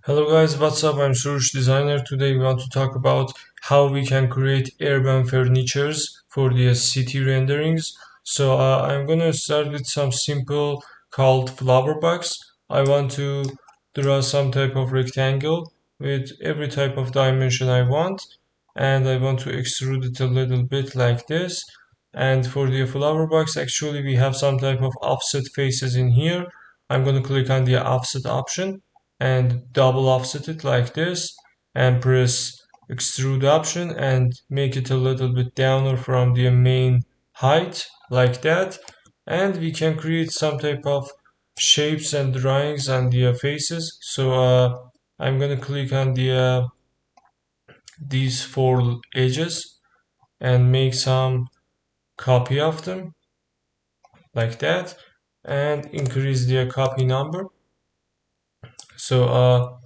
Hello guys, what's up? I'm Surush Designer. Today we want to talk about how we can create urban furnitures for the city renderings. I'm gonna start with some simple called flower box. I want to draw some type of rectangle with every type of dimension I want, and I want to extrude it a little bit like this. And for the flower box, actually we have some type of offset faces in here. I'm gonna click on the offset option and double offset it like this and press extrude option and make it a little bit downer from the main height like that, and we can create some type of shapes and drawings on the faces. I'm gonna click on these four edges and make some copy of them like that and increase the copy number. so uh,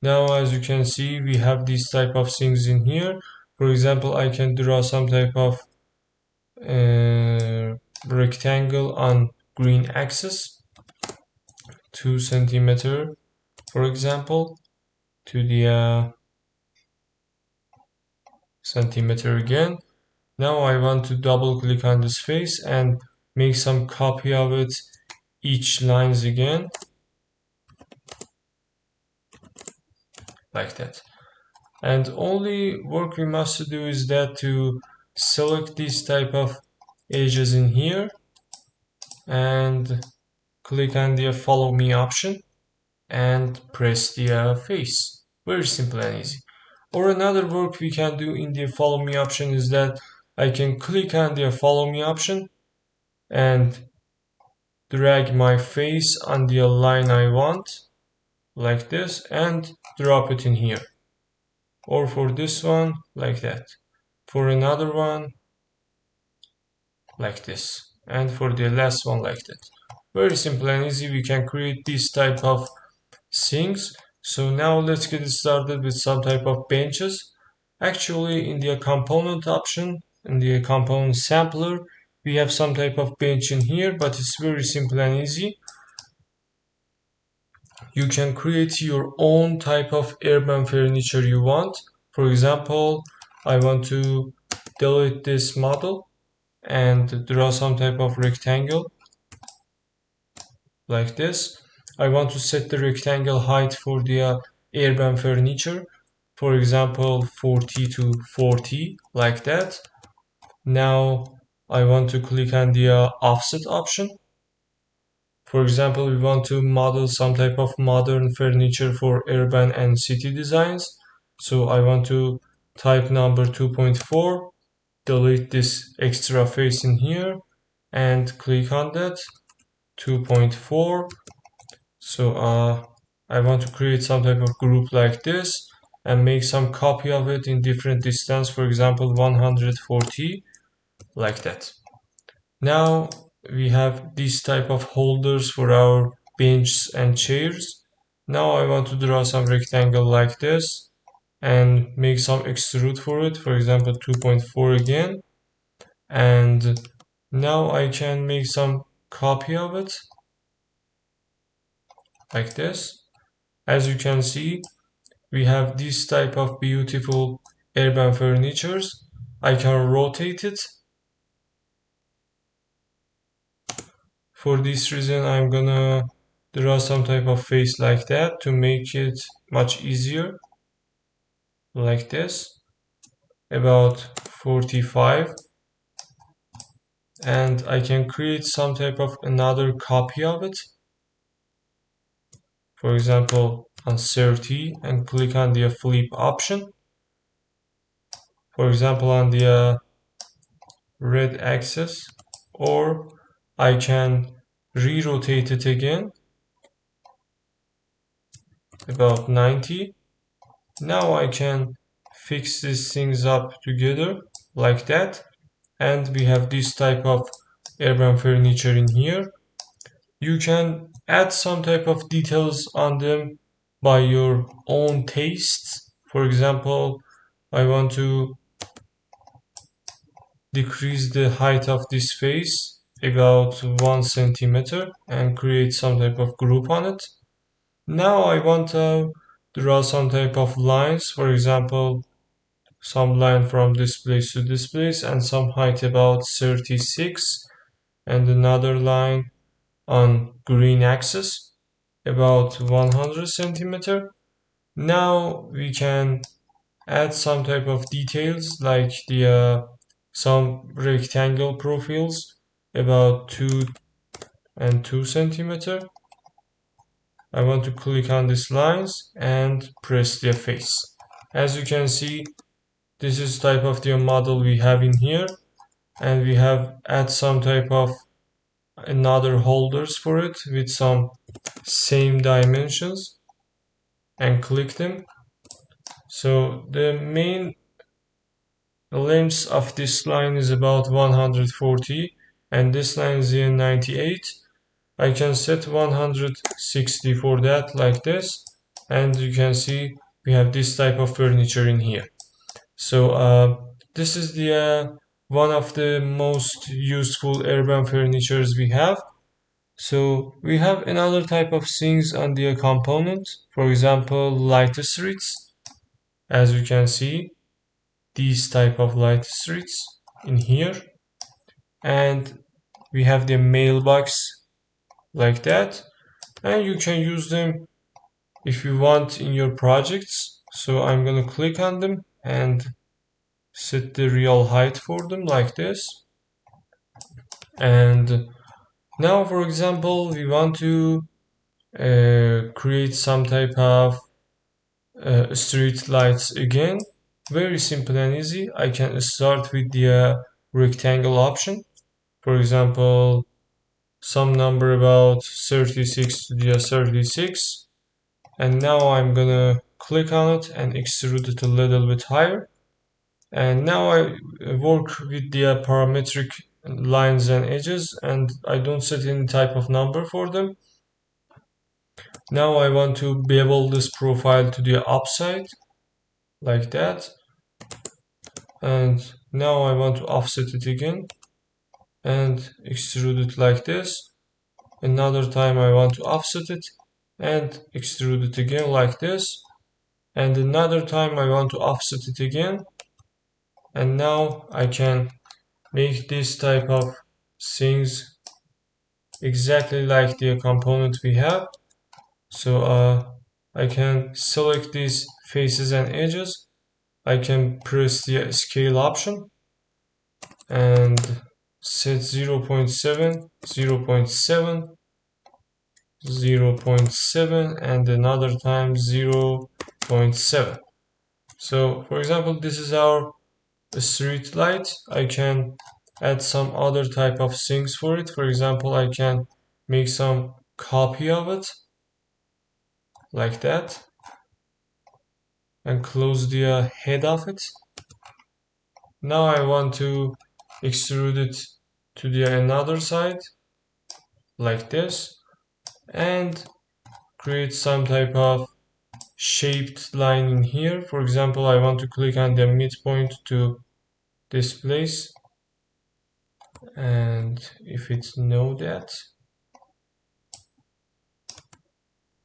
Now, as you can see, we have these type of things in here. For example, I can draw some type of rectangle on green axis, 2 centimeter, for example, to the centimeter again. Now I want to double click on this face and make some copy of it, each lines again, like that. And only work we must do is that to select this type of edges in here and click on the follow me option and press the face. Very simple and easy. Or another work we can do in the follow me option is that I can click on the follow me option and drag my face on the line I want like this and drop it in here. Or for this one, like that. For another one, like this. And for the last one, like that. Very simple and easy. We can create this type of things. So now let's get started with some type of benches. Actually, in the component option, in the component sampler, we have some type of bench in here, but it's very simple and easy. You can create your own type of urban furniture you want. For example, I want to delete this model and draw some type of rectangle like this. I want to set the rectangle height for the urban furniture, for example 40 to 40 like that. Now I want to click on the offset option. For example, we want to model some type of modern furniture for urban and city designs. So I want to type number 2.4, delete this extra face in here and click on that 2.4. I want to create some type of group like this and make some copy of it in different distance, for example 140 like that. Now we have this type of holders for our bench and chairs. Now I want to draw some rectangle like this and make some extrude for it, for example 2.4 again. And now I can make some copy of it like this. As you can see, we have this type of beautiful urban furnitures. I can rotate it. For this reason, I'm gonna draw some type of face like that to make it much easier. Like this, about 45. And I can create some type of another copy of it. For example, on 30 and click on the flip option. For example, on the red axis, or I can re-rotate it again about 90. Now I can fix these things up together like that, and we have this type of urban furniture in here. You can add some type of details on them by your own tastes. For example, I want to decrease the height of this face about 1 centimeter and create some type of group on it. Now I want to draw some type of lines, for example, some line from this place to this place and some height about 36 and another line on green axis about 100 centimeter. Now we can add some type of details like some rectangle profiles about 2 and 2 centimeter. I want to click on these lines and press the face. As you can see, this is type of the model we have in here, and we have add some type of another holders for it with some same dimensions and click them. So the main length of this line is about 140 and this line is 98. I can set 160 for that like this, and you can see we have this type of furniture in here. So this is the one of the most useful urban furnitures we have. So we have another type of things on the component, for example light streets. As you can see, these type of light streets in here, and we have the mailbox like that, and you can use them if you want in your projects. So I'm gonna click on them and set the real height for them like this. And now for example we want to create some type of street lights again. Very simple and easy. I can start with the rectangle option, for example some number about 36 to the 36, and now I'm gonna click on it and extrude it a little bit higher. And now I work with the parametric lines and edges, and I don't set any type of number for them. Now I want to bevel this profile to the upside like that, and now I want to offset it again and extrude it like this. Another time I want to offset it and extrude it again like this, and another time I want to offset it again. And now I can make this type of things exactly like the component we have. So I can select these faces and edges. I can press the scale option and set 0.7, 0.7, 0.7, and another time 0.7. So for example, this is our street light. I can add some other type of things for it. For example, I can make some copy of it like that and close the head of it. Now I want to extrude it to the another side like this and create some type of shaped line in here. For example, I want to click on the midpoint to this place, and if it's know that,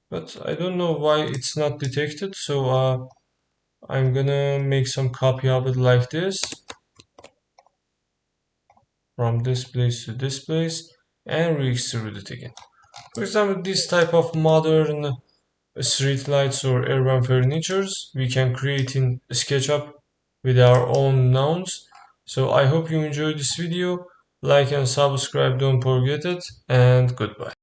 but I don't know why it's not detected. So I'm gonna make some copy of it like this from this place to this place and re-extrude it again. For example, this type of modern street lights or urban furnitures we can create in SketchUp with our own nouns. So I hope you enjoyed this video. Like and subscribe, don't forget it, and goodbye.